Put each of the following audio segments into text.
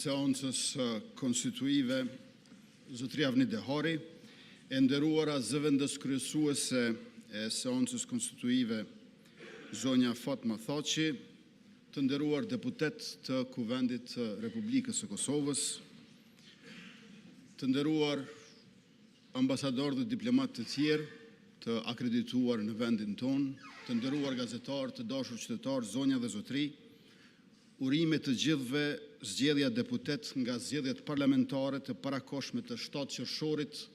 Seancës konstituive zotëria Avni Dehari, e nderuara zëvendës kryesuese e seancës konstituive zonja Fatma Thaçi, të nderuar deputet të Kuvendit të Republikës së Kosovës, të nderuar ambasadorë dhe diplomat të tjerë të akredituar në vendin tonë, të nderuar gazetarë, të dashur qytetarë, zonja dhe zotëri, urime të gjithëve zgjedhja deputet nga zgjedhjet parlamentare të parakoshme të 7 qershorit,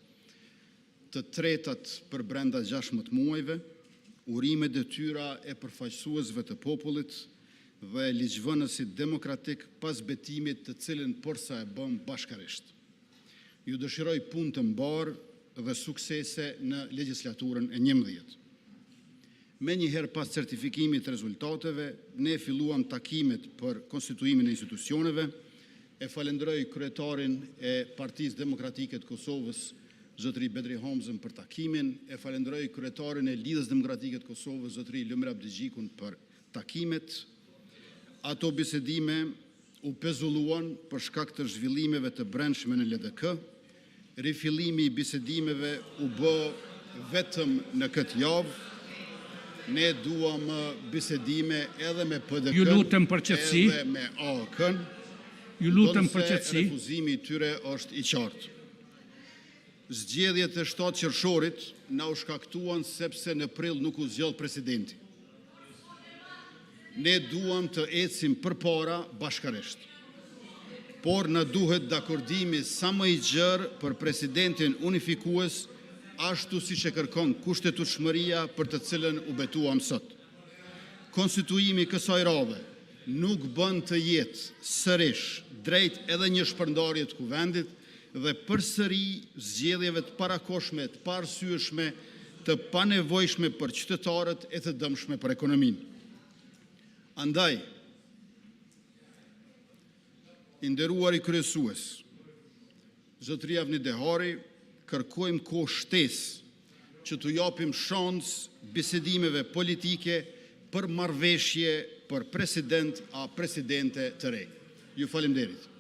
të tretat për brenda 16 muajve, urime detyra e përfaqësuesve të popullit dhe ligjvënësit demokratik pas betimit të cilin përsa e bëm bashkarisht. Ju dëshiroj punë të mbarë dhe suksese në legjislaturën e 11. Me njëherë pas certifikimit të rezultateve, ne filluam takimet për konstituimin e institucioneve, e falenderoj kryetarin e Partisë Demokratike të Kosovës, zotëri Bedri Hamzën për takimin, e falenderoj kryetarin e Lidhës Demokratike të Kosovës, zotëri Lumir Abdigjikun për takimet. Ato bisedime u pezulluan për shkak të zhvillimeve të brendshme në LDK, rifillimi i bisedimeve u bë vetëm në këtë javë. Ne duam bisedime edhe me PDK-n, edhe me AK-n, ndonëse refuzimi i tyre është i qartë. Zgjedhjet e 7 qershorit na u shkaktuan sepse në prill nuk u zgjodh presidenti. Ne duam të ecim përpara bashkarisht. Por na duhet dakordimi sa më i gjerë për presidentin unifikues, ashtu si që kërkon kushtetutshmëria për të cilën u betuam sot. Konstituimi kësaj radhe nuk bën të jetë sërish drejt edhe një shpërndarje të kuvendit dhe përsëri zgjedhjeve të parakoshme, të paarsyeshme, të panevojshme për qytetarët e të dëmshme për ekonominë. Andaj, i nderuari kryesues, zotëria Avni Dehari, kërkojmë kohë shtesë që të japim shans bisedimeve politike për marrëveshje për president a presidente të re. Ju falemnderit.